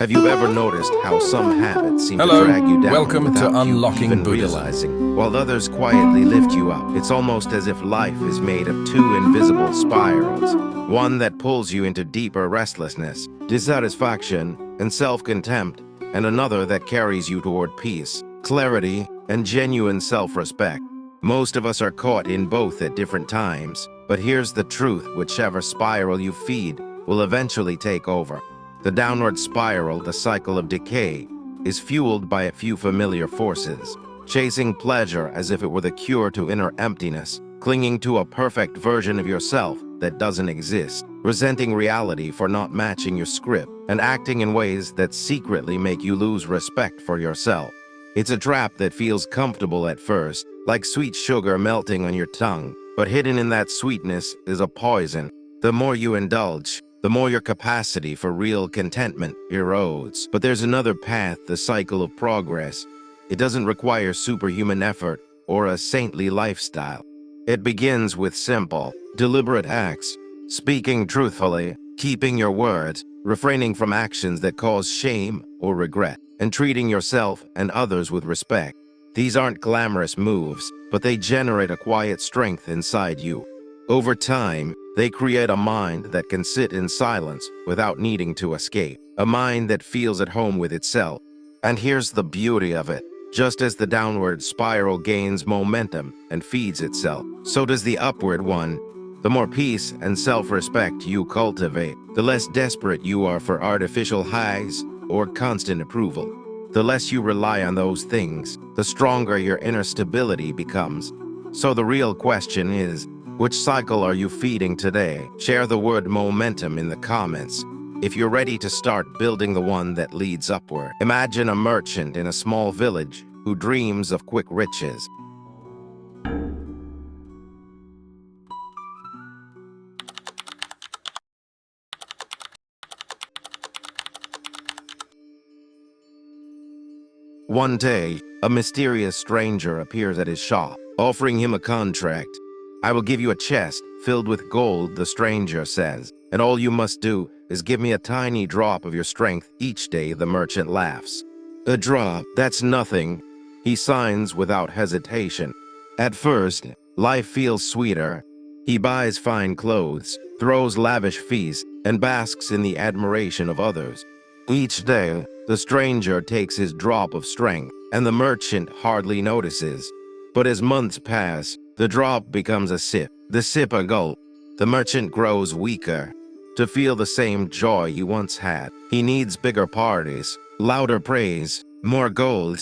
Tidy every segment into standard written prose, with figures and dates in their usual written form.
Have you ever noticed how some habits seem to Hello, drag you down welcome to without you Unlocking even Buddhism. realizing, while others quietly lift you up? It's almost as if life is made of two invisible spirals, one that pulls you into deeper restlessness, dissatisfaction, and self-contempt, and another that carries you toward peace, clarity, and genuine self-respect. Most of us are caught in both at different times, but here's the truth: whichever spiral you feed will eventually take over. The downward spiral, the cycle of decay, is fueled by a few familiar forces: chasing pleasure as if it were the cure to inner emptiness, clinging to a perfect version of yourself that doesn't exist, resenting reality for not matching your script, and acting in ways that secretly make you lose respect for yourself. It's a trap that feels comfortable at first, like sweet sugar melting on your tongue, but hidden in that sweetness is a poison. The more you indulge, the more your capacity for real contentment erodes. But there's another path, the cycle of progress. It doesn't require superhuman effort or a saintly lifestyle. It begins with simple, deliberate acts: speaking truthfully, keeping your word, refraining from actions that cause shame or regret, and treating yourself and others with respect. These aren't glamorous moves, but they generate a quiet strength inside you. Over time, they create a mind that can sit in silence without needing to escape, a mind that feels at home with itself. And here's the beauty of it: just as the downward spiral gains momentum and feeds itself, so does the upward one. The more peace and self-respect you cultivate, the less desperate you are for artificial highs or constant approval. The less you rely on those things, the stronger your inner stability becomes. So the real question is, which cycle are you feeding today? Share the word momentum in the comments if you're ready to start building the one that leads upward. Imagine a merchant in a small village who dreams of quick riches. One day, a mysterious stranger appears at his shop, offering him a contract. "I will give you a chest filled with gold," the stranger says, "and all you must do is give me a tiny drop of your strength each day." The merchant laughs. "A drop? That's nothing." He signs without hesitation. At first, life feels sweeter. He buys fine clothes, throws lavish feasts, and basks in the admiration of others. Each day, the stranger takes his drop of strength, and the merchant hardly notices. But as months pass, the drop becomes a sip, the sip a gulp. The merchant grows weaker. To feel the same joy he once had, he needs bigger parties, louder praise, more gold.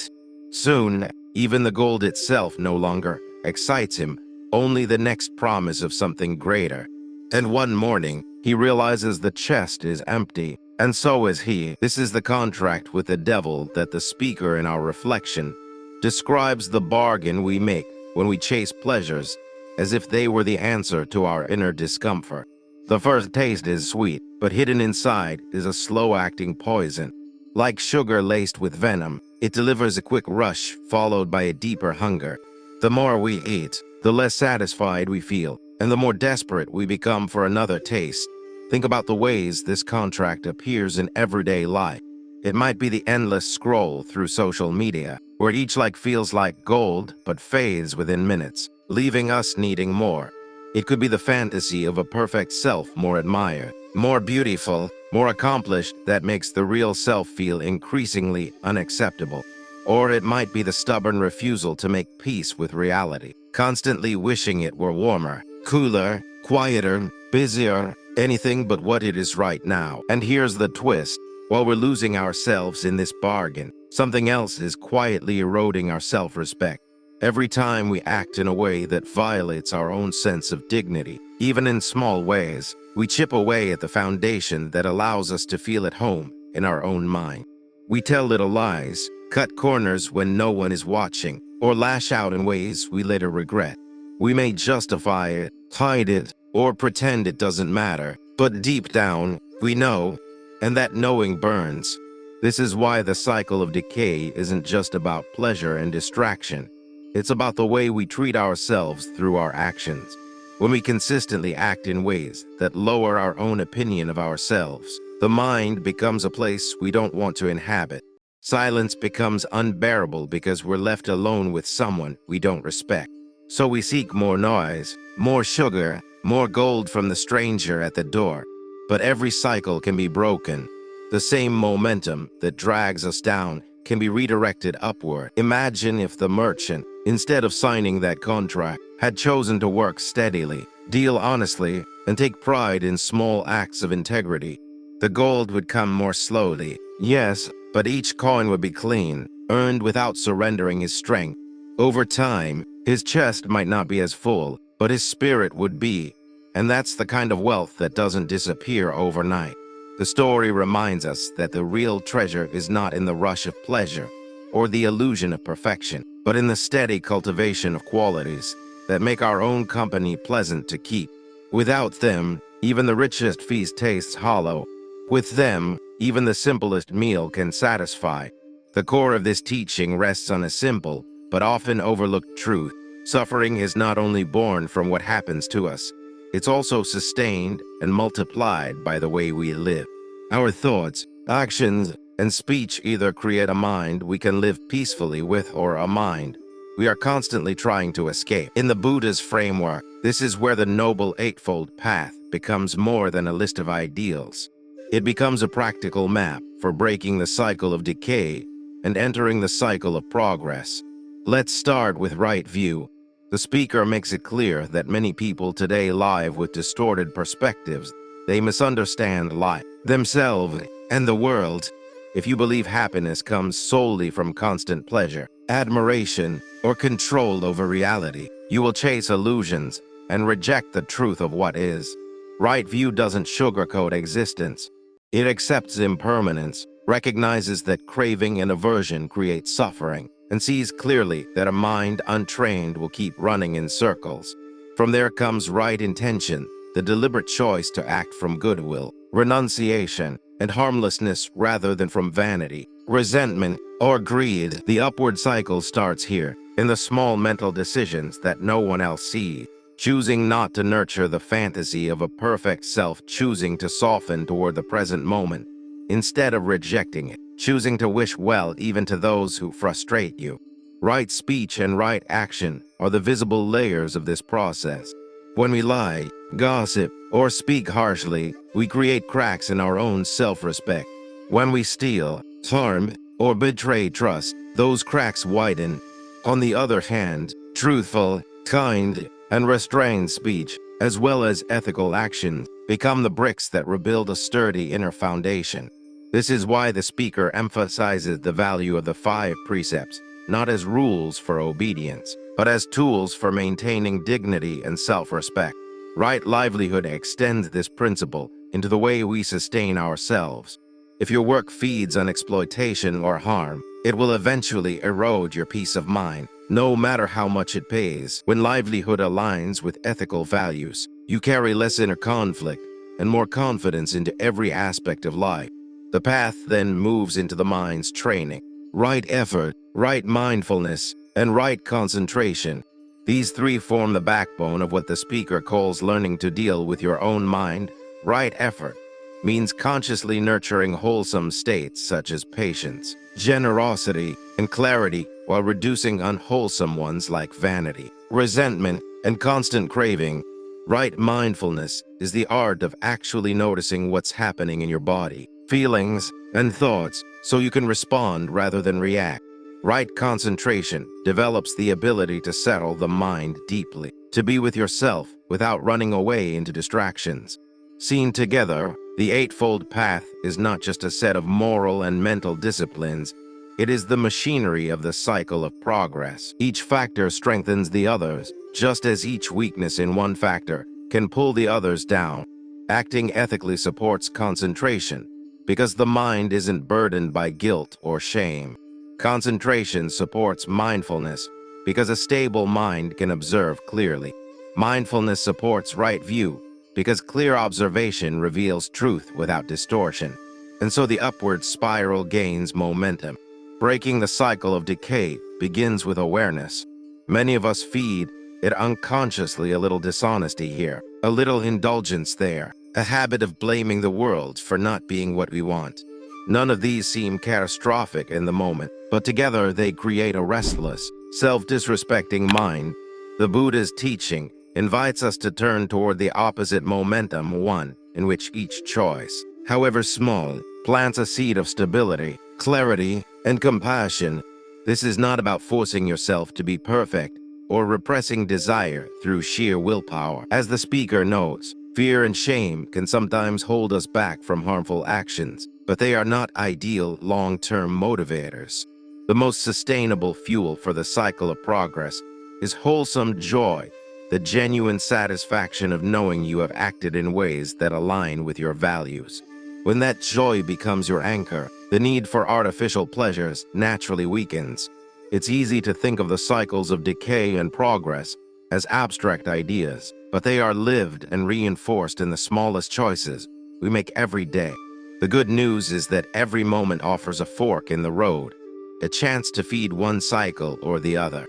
Soon, even the gold itself no longer excites him, only the next promise of something greater. And one morning, he realizes the chest is empty, and so is he. This is the contract with the devil that the speaker in our reflection describes: the bargain we make when we chase pleasures as if they were the answer to our inner discomfort. The first taste is sweet, but hidden inside is a slow-acting poison. Like sugar laced with venom, it delivers a quick rush followed by a deeper hunger. The more we eat, the less satisfied we feel, and the more desperate we become for another taste. Think about the ways this contract appears in everyday life. It might be the endless scroll through social media, where each like feels like gold but fades within minutes, leaving us needing more. It could be the fantasy of a perfect self, more admired, more beautiful, more accomplished, that makes the real self feel increasingly unacceptable. Or it might be the stubborn refusal to make peace with reality, constantly wishing it were warmer, cooler, quieter, busier, anything but what it is right now. And here's the twist: while we're losing ourselves in this bargain, something else is quietly eroding our self-respect. Every time we act in a way that violates our own sense of dignity, even in small ways, we chip away at the foundation that allows us to feel at home in our own mind. We tell little lies, cut corners when no one is watching, or lash out in ways we later regret. We may justify it, hide it, or pretend it doesn't matter, but deep down, we know, and that knowing burns. This is why the cycle of decay isn't just about pleasure and distraction. It's about the way we treat ourselves through our actions. When we consistently act in ways that lower our own opinion of ourselves, The mind becomes a place we don't want to inhabit. Silence becomes unbearable because we're left alone with someone we don't respect. So we seek more noise, more sugar, more gold from the stranger at the door. But every cycle can be broken. The same momentum that drags us down can be redirected upward. Imagine if the merchant, instead of signing that contract, had chosen to work steadily, deal honestly, and take pride in small acts of integrity. The gold would come more slowly, yes, but each coin would be clean, earned without surrendering his strength. Over time, his chest might not be as full, but his spirit would be, and that's the kind of wealth that doesn't disappear overnight. The story reminds us that the real treasure is not in the rush of pleasure or the illusion of perfection, but in the steady cultivation of qualities that make our own company pleasant to keep. Without them, even the richest feast tastes hollow. With them, even the simplest meal can satisfy. The core of this teaching rests on a simple, but often overlooked truth. Suffering is not only born from what happens to us, it's also sustained and multiplied by the way we live. Our thoughts, actions, and speech either create a mind we can live peacefully with or a mind we are constantly trying to escape. In the Buddha's framework, this is where the Noble Eightfold Path becomes more than a list of ideals. It becomes a practical map for breaking the cycle of decay and entering the cycle of progress. Let's start with right view. The speaker makes it clear that many people today live with distorted perspectives. They misunderstand life, themselves, and the world. If you believe happiness comes solely from constant pleasure, admiration, or control over reality, you will chase illusions and reject the truth of what is. Right view doesn't sugarcoat existence. It accepts impermanence, recognizes that craving and aversion create suffering, and sees clearly that a mind untrained will keep running in circles. From there comes right intention, the deliberate choice to act from goodwill, renunciation, and harmlessness rather than from vanity, resentment, or greed. The upward cycle starts here, in the small mental decisions that no one else sees. Choosing not to nurture the fantasy of a perfect self, choosing to soften toward the present moment, instead of rejecting it, choosing to wish well even to those who frustrate you. Right speech and right action are the visible layers of this process. When we lie, gossip, or speak harshly, we create cracks in our own self-respect. When we steal, harm, or betray trust, those cracks widen. On the other hand, truthful, kind, and restrained speech, as well as ethical actions, become the bricks that rebuild a sturdy inner foundation. This is why the speaker emphasizes the value of the 5 precepts, not as rules for obedience, but as tools for maintaining dignity and self-respect. Right livelihood extends this principle into the way we sustain ourselves. If your work feeds on exploitation or harm, it will eventually erode your peace of mind, no matter how much it pays. When livelihood aligns with ethical values, you carry less inner conflict and more confidence into every aspect of life. The path then moves into the mind's training. Right effort, right mindfulness, and right concentration. These 3 form the backbone of what the speaker calls learning to deal with your own mind. Right effort means consciously nurturing wholesome states such as patience, generosity, and clarity while reducing unwholesome ones like vanity, resentment, and constant craving. Right mindfulness is the art of actually noticing what's happening in your body, feelings, and thoughts so you can respond rather than react. Right concentration develops the ability to settle the mind deeply, to be with yourself without running away into distractions. Seen together, the Eightfold Path is not just a set of moral and mental disciplines, it is the machinery of the cycle of progress. Each factor strengthens the others, just as each weakness in one factor can pull the others down. Acting ethically supports concentration, because the mind isn't burdened by guilt or shame. Concentration supports mindfulness, because a stable mind can observe clearly. Mindfulness supports right view, because clear observation reveals truth without distortion. And so the upward spiral gains momentum. Breaking the cycle of decay begins with awareness. Many of us feed it unconsciously, a little dishonesty here, a little indulgence there, a habit of blaming the world for not being what we want. None of these seem catastrophic in the moment, but together they create a restless, self-disrespecting mind. The Buddha's teaching invites us to turn toward the opposite momentum, one in which each choice, however small, plants a seed of stability, clarity, and compassion. This is not about forcing yourself to be perfect or repressing desire through sheer willpower. As the speaker notes, fear and shame can sometimes hold us back from harmful actions, but they are not ideal long-term motivators. The most sustainable fuel for the cycle of progress is wholesome joy, the genuine satisfaction of knowing you have acted in ways that align with your values. When that joy becomes your anchor, the need for artificial pleasures naturally weakens. It's easy to think of the cycles of decay and progress as abstract ideas, but they are lived and reinforced in the smallest choices we make every day. The good news is that every moment offers a fork in the road, a chance to feed one cycle or the other.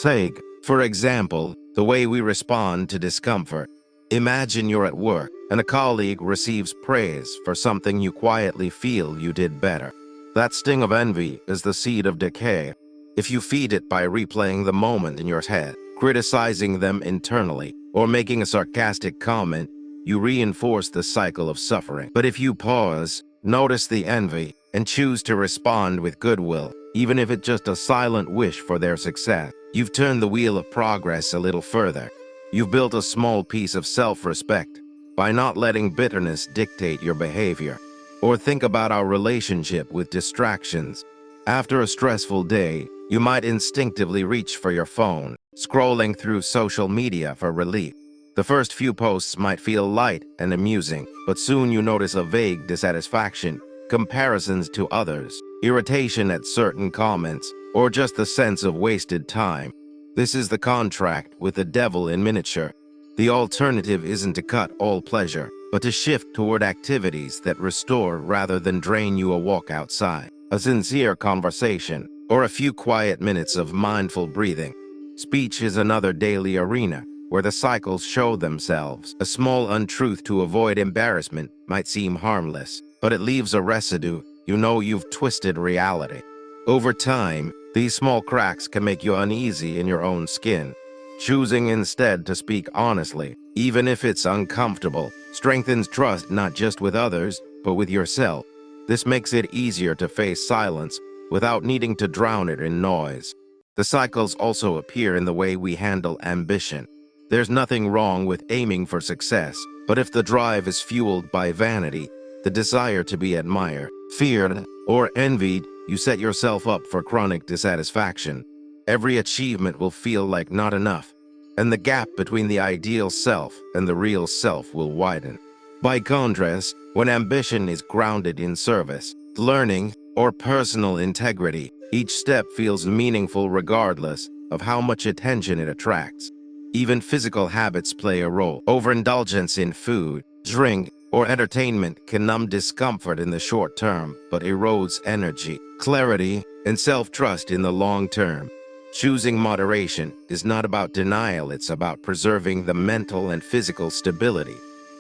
Take, for example, the way we respond to discomfort. Imagine you're at work and a colleague receives praise for something you quietly feel you did better. That sting of envy is the seed of decay. If you feed it by replaying the moment in your head, criticizing them internally, or making a sarcastic comment, you reinforce the cycle of suffering. But if you pause, notice the envy, and choose to respond with goodwill, even if it's just a silent wish for their success, you've turned the wheel of progress a little further. You've built a small piece of self-respect by not letting bitterness dictate your behavior. Or think about our relationship with distractions. After a stressful day, you might instinctively reach for your phone, scrolling through social media for relief. The first few posts might feel light and amusing, but soon you notice a vague dissatisfaction, comparisons to others, irritation at certain comments, or just the sense of wasted time. This is the contract with the devil in miniature. The alternative isn't to cut all pleasure, but to shift toward activities that restore rather than drain you. A walk outside, a sincere conversation, or a few quiet minutes of mindful breathing. Speech is another daily arena where the cycles show themselves. A small untruth to avoid embarrassment might seem harmless, but it leaves a residue. You know you've twisted reality. Over time, these small cracks can make you uneasy in your own skin. Choosing instead to speak honestly, even if it's uncomfortable, strengthens trust not just with others, but with yourself. This makes it easier to face silence without needing to drown it in noise. The cycles also appear in the way we handle ambition. There's nothing wrong with aiming for success, but if the drive is fueled by vanity, the desire to be admired, feared, or envied, you set yourself up for chronic dissatisfaction. Every achievement will feel like not enough, and the gap between the ideal self and the real self will widen. By contrast, when ambition is grounded in service, learning, or personal integrity, each step feels meaningful regardless of how much attention it attracts. Even physical habits play a role. Overindulgence in food, drink, or entertainment can numb discomfort in the short term, but erodes energy, clarity, and self-trust in the long term. Choosing moderation is not about denial, it's about preserving the mental and physical stability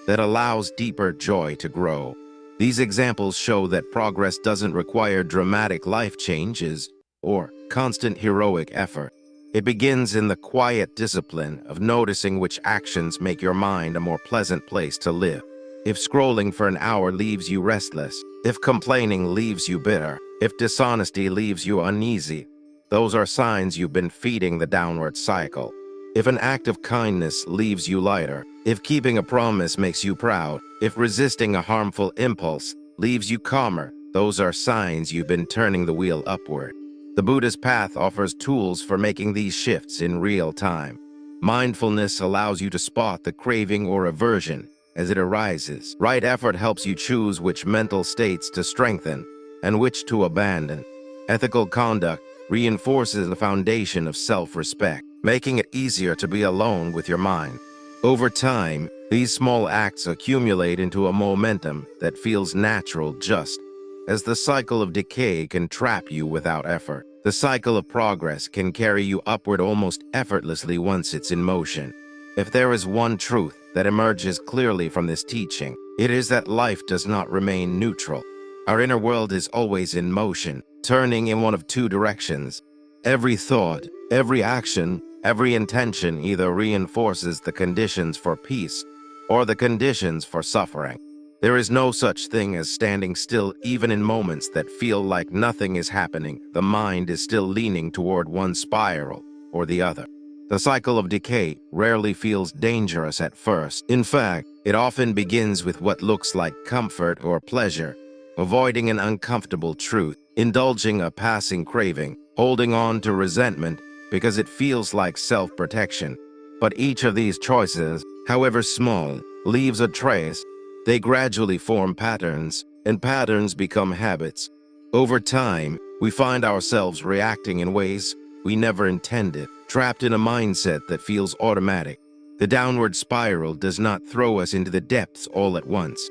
that allows deeper joy to grow. These examples show that progress doesn't require dramatic life changes or constant heroic effort. It begins in the quiet discipline of noticing which actions make your mind a more pleasant place to live. If scrolling for an hour leaves you restless, if complaining leaves you bitter, if dishonesty leaves you uneasy, those are signs you've been feeding the downward cycle. If an act of kindness leaves you lighter, if keeping a promise makes you proud, if resisting a harmful impulse leaves you calmer, those are signs you've been turning the wheel upward. The Buddhist path offers tools for making these shifts in real time. Mindfulness allows you to spot the craving or aversion as it arises. Right effort helps you choose which mental states to strengthen and which to abandon. Ethical conduct reinforces the foundation of self-respect, making it easier to be alone with your mind. Over time, these small acts accumulate into a momentum that feels natural just as the cycle of decay can trap you without effort. The cycle of progress can carry you upward almost effortlessly once it's in motion. If there is one truth that emerges clearly from this teaching, it is that life does not remain neutral. Our inner world is always in motion, turning in one of two directions. Every thought, every action, every intention either reinforces the conditions for peace or the conditions for suffering. There is no such thing as standing still even in moments that feel like nothing is happening. The mind is still leaning toward one spiral or the other. The cycle of decay rarely feels dangerous at first. In fact, it often begins with what looks like comfort or pleasure, avoiding an uncomfortable truth, indulging a passing craving, holding on to resentment because it feels like self-protection. But each of these choices, however small, leaves a trace. They gradually form patterns, and patterns become habits. Over time, we find ourselves reacting in ways we never intended, trapped in a mindset that feels automatic. The downward spiral does not throw us into the depths all at once.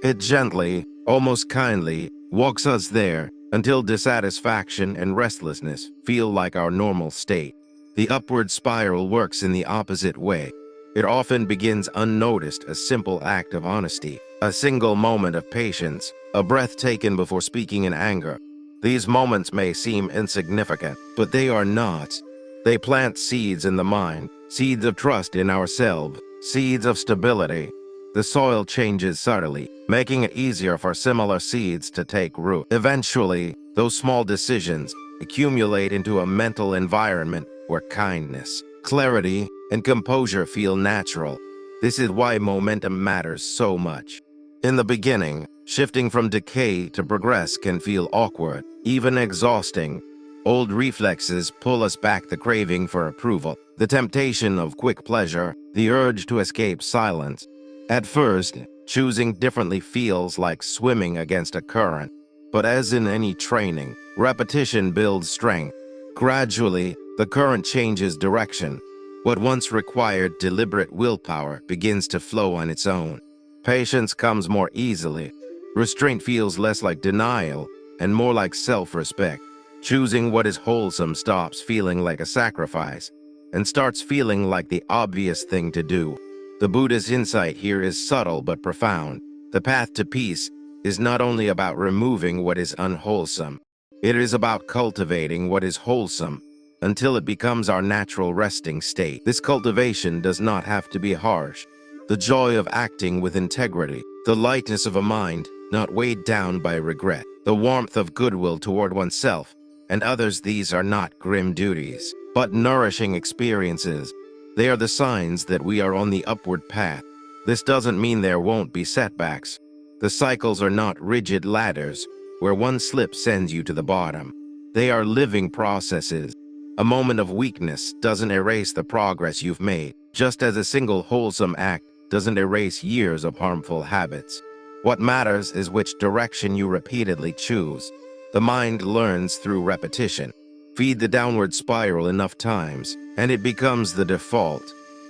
It gently, almost kindly, walks us there until dissatisfaction and restlessness feel like our normal state. The upward spiral works in the opposite way. It often begins unnoticed, a simple act of honesty, a single moment of patience, a breath taken before speaking in anger. These moments may seem insignificant, but they are not. They plant seeds in the mind, seeds of trust in ourselves, seeds of stability. The soil changes subtly, making it easier for similar seeds to take root. Eventually, those small decisions accumulate into a mental environment where kindness, clarity, and composure feel natural. This is why momentum matters so much. In the beginning, shifting from decay to progress can feel awkward, even exhausting. Old reflexes pull us back: the craving for approval, the temptation of quick pleasure, the urge to escape silence. At first, choosing differently feels like swimming against a current. But as in any training, repetition builds strength. Gradually, the current changes direction. What once required deliberate willpower begins to flow on its own. Patience comes more easily. Restraint feels less like denial and more like self-respect. Choosing what is wholesome stops feeling like a sacrifice and starts feeling like the obvious thing to do. The Buddha's insight here is subtle but profound. The path to peace is not only about removing what is unwholesome, it is about cultivating what is wholesome until it becomes our natural resting state. This cultivation does not have to be harsh. The joy of acting with integrity, the lightness of a mind not weighed down by regret, the warmth of goodwill toward oneself and others, these are not grim duties, but nourishing experiences. They are the signs that we are on the upward path. This doesn't mean there won't be setbacks. The cycles are not rigid ladders where one slip sends you to the bottom. They are living processes. A moment of weakness doesn't erase the progress you've made, just as a single wholesome act doesn't erase years of harmful habits. What matters is which direction you repeatedly choose. The mind learns through repetition. Feed the downward spiral enough times, and it becomes the default.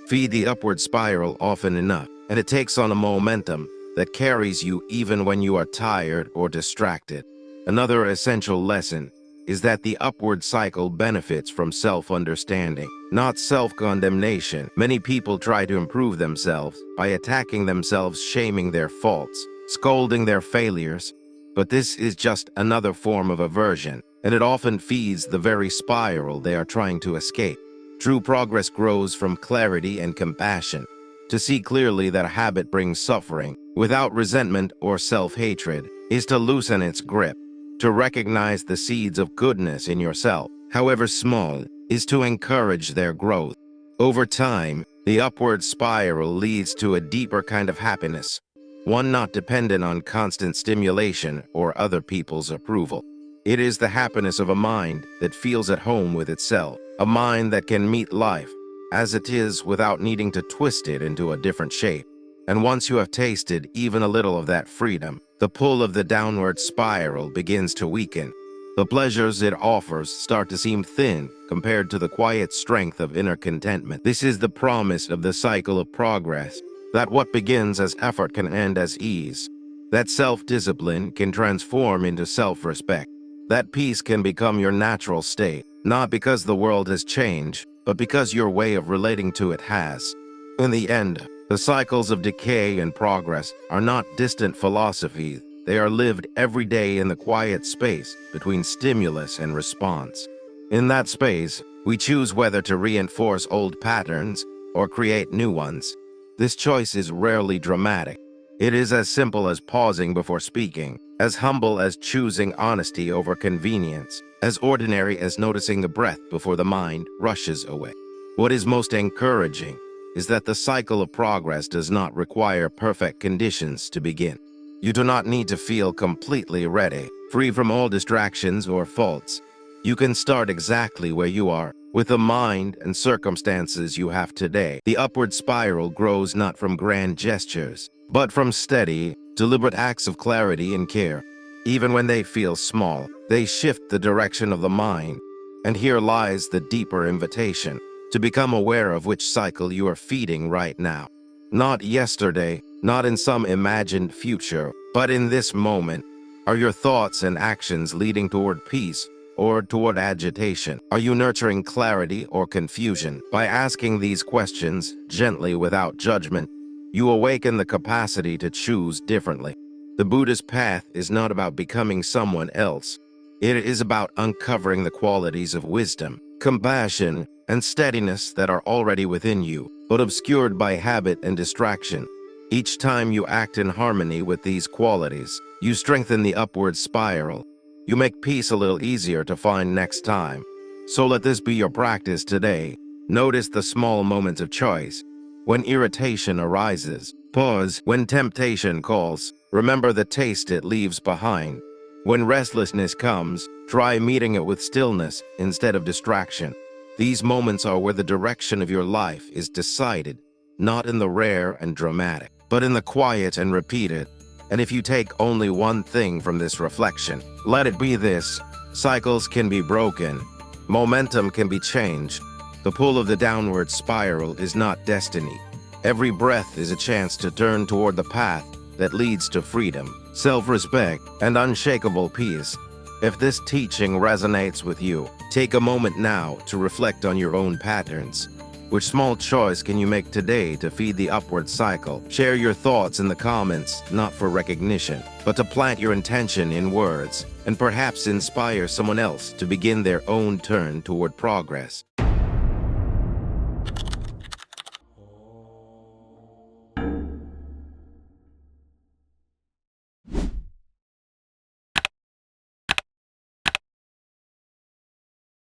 Feed the upward spiral often enough, and it takes on a momentum that carries you even when you are tired or distracted. Another essential lesson is that the upward cycle benefits from self-understanding, not self-condemnation. Many people try to improve themselves by attacking themselves, shaming their faults, scolding their failures. But this is just another form of aversion, and it often feeds the very spiral they are trying to escape. True progress grows from clarity and compassion. To see clearly that a habit brings suffering, without resentment or self-hatred, is to loosen its grip. To recognize the seeds of goodness in yourself, however small, is to encourage their growth. Over time, the upward spiral leads to a deeper kind of happiness, one not dependent on constant stimulation or other people's approval. It is the happiness of a mind that feels at home with itself, a mind that can meet life as it is without needing to twist it into a different shape. And once you have tasted even a little of that freedom, the pull of the downward spiral begins to weaken. The pleasures it offers start to seem thin compared to the quiet strength of inner contentment. This is the promise of the cycle of progress, that what begins as effort can end as ease, that self-discipline can transform into self-respect, that peace can become your natural state, not because the world has changed, but because your way of relating to it has. In the end, the cycles of decay and progress are not distant philosophies. They are lived every day in the quiet space between stimulus and response. In that space, we choose whether to reinforce old patterns or create new ones. This choice is rarely dramatic. It is as simple as pausing before speaking, as humble as choosing honesty over convenience, as ordinary as noticing the breath before the mind rushes away. What is most encouraging is that the cycle of progress does not require perfect conditions to begin. You do not need to feel completely ready, free from all distractions or faults. You can start exactly where you are, with the mind and circumstances you have today. The upward spiral grows not from grand gestures, but from steady, deliberate acts of clarity and care. Even when they feel small, they shift the direction of the mind. And here lies the deeper invitation, to become aware of which cycle you are feeding right now. Not yesterday, not in some imagined future, but in this moment. Are your thoughts and actions leading toward peace or toward agitation? Are you nurturing clarity or confusion? By asking these questions gently without judgment, you awaken the capacity to choose differently. The Buddhist path is not about becoming someone else. It is about uncovering the qualities of wisdom, compassion, and steadiness that are already within you, but obscured by habit and distraction. Each time you act in harmony with these qualities, you strengthen the upward spiral. You make peace a little easier to find next time. So let this be your practice today. Notice the small moments of choice. When irritation arises, pause. When temptation calls, remember the taste it leaves behind. When restlessness comes, try meeting it with stillness instead of distraction. These moments are where the direction of your life is decided, not in the rare and dramatic, but in the quiet and repeated. And if you take only one thing from this reflection, let it be this: cycles can be broken, momentum can be changed. The pull of the downward spiral is not destiny. Every breath is a chance to turn toward the path that leads to freedom, self-respect, and unshakable peace. If this teaching resonates with you, take a moment now to reflect on your own patterns. Which small choice can you make today to feed the upward cycle? Share your thoughts in the comments, not for recognition, but to plant your intention in words, and perhaps inspire someone else to begin their own turn toward progress.